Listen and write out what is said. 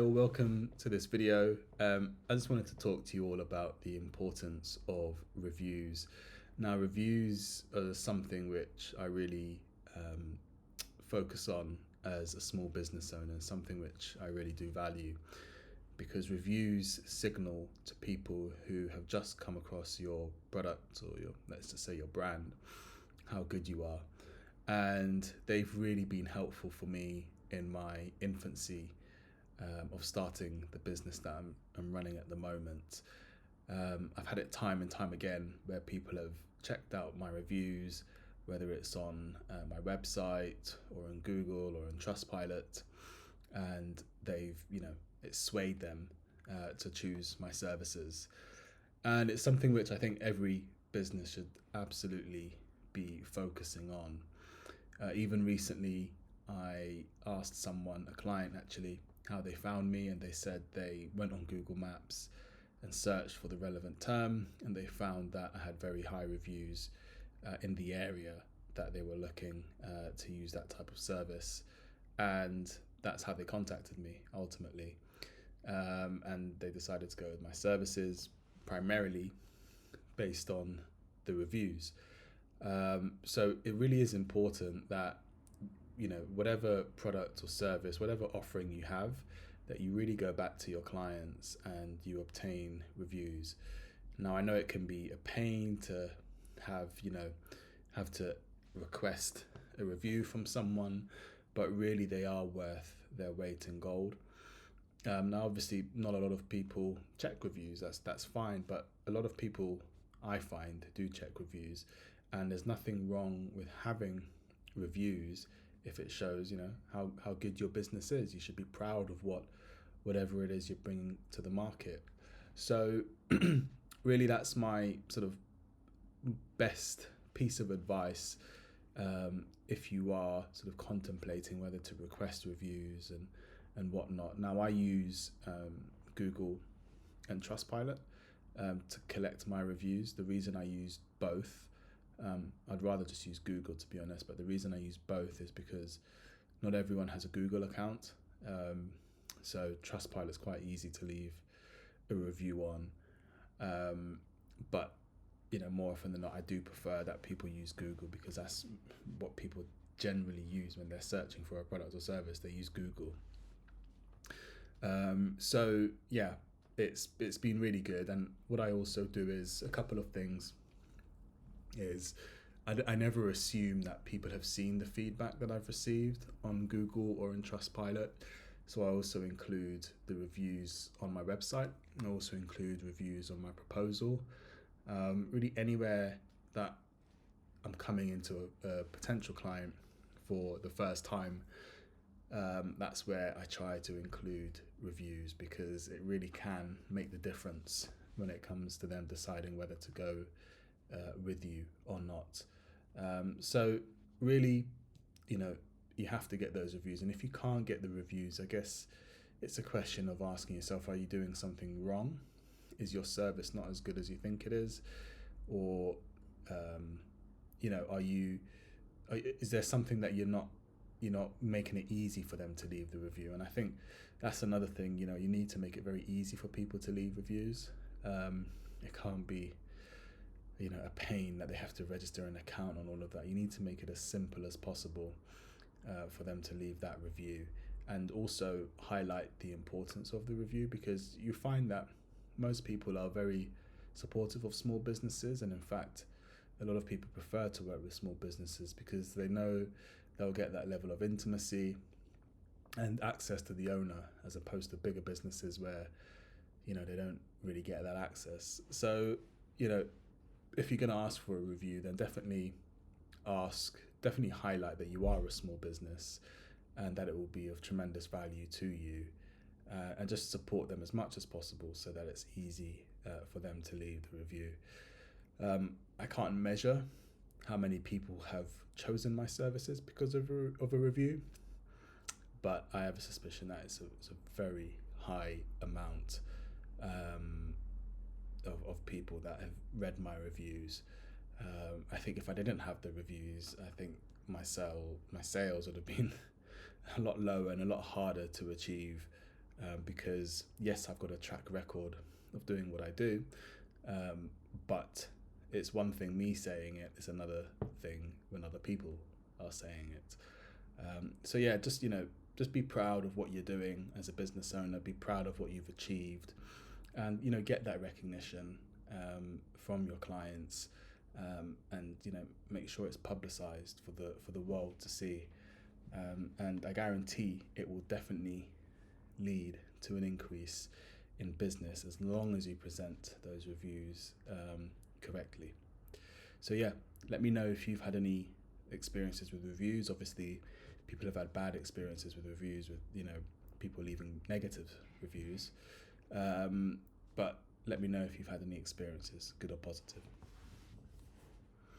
Welcome to this video. I just wanted to talk to you all about the importance of reviews. Now, reviews are something which I really focus on as a small business owner, something which I really do value because reviews signal to people who have just come across your product or let's just say your brand, how good you are. And they've really been helpful for me in my infancy of starting the business that I'm running at the moment. I've had it time and time again where people have checked out my reviews, whether it's on my website or on Google or on Trustpilot, and it swayed them to choose my services. And it's something which I think every business should absolutely be focusing on. Even recently, I asked someone, a client actually, how they found me, and they said they went on Google Maps and searched for the relevant term, and they found that I had very high reviews in the area that they were looking to use that type of service, and that's how they contacted me ultimately. And they decided to go with my services primarily based on the reviews. So it really is important that whatever product or service, whatever offering you have, that you really go back to your clients and you obtain reviews. Now, I know it can be a pain to have to request a review from someone, but really they are worth their weight in gold. Now, obviously, not a lot of people check reviews. That's fine, but a lot of people, I find, do check reviews, and there's nothing wrong with having reviews if it shows how good your business is. You should be proud of whatever it is you're bringing to the market. So really, that's my sort of best piece of advice if you are sort of contemplating whether to request reviews and whatnot. Now, I use Google and Trustpilot to collect my reviews. The reason I use both, I'd rather just use Google, to be honest, but the reason I use both is because not everyone has a Google account. So Trustpilot is quite easy to leave a review on. But more often than not, I do prefer that people use Google because that's what people generally use when they're searching for a product or service. They use Google. So yeah, it's been really good. And what I also do is a couple of things. I never assume that people have seen the feedback that I've received on Google or in Trustpilot. So I also include the reviews on my website. I also include reviews on my proposal. Really anywhere that I'm coming into a potential client for the first time, that's where I try to include reviews because it really can make the difference when it comes to them deciding whether to go with you or not. So really, you have to get those reviews. And if you can't get the reviews, I guess it's a question of asking yourself, are you doing something wrong? Is your service not as good as you think it is? Or, is there something that you're not making it easy for them to leave the review? And I think that's another thing, you need to make it very easy for people to leave reviews. It can't be a pain that they have to register an account and all of that. You need to make it as simple as possible for them to leave that review, and also highlight the importance of the review, because you find that most people are very supportive of small businesses, and in fact a lot of people prefer to work with small businesses because they know they'll get that level of intimacy and access to the owner, as opposed to bigger businesses where they don't really get that access. So if you're going to ask for a review, then definitely highlight that you are a small business and that it will be of tremendous value to you, and just support them as much as possible so that it's easy for them to leave the review. I can't measure how many people have chosen my services because of a review, but I have a suspicion that it's a very high amount of people that have read my reviews. I think if I didn't have the reviews, I think my sales would have been a lot lower and a lot harder to achieve because yes, I've got a track record of doing what I do, but it's one thing me saying it, it's another thing when other people are saying it. So yeah, just be proud of what you're doing as a business owner. Be proud of what you've achieved, and get that recognition from your clients, and make sure it's publicized for the world to see. And I guarantee it will definitely lead to an increase in business as long as you present those reviews correctly. So yeah, let me know if you've had any experiences with reviews. Obviously, people have had bad experiences with reviews, with people leaving negative reviews. But let me know if you've had any experiences, good or positive.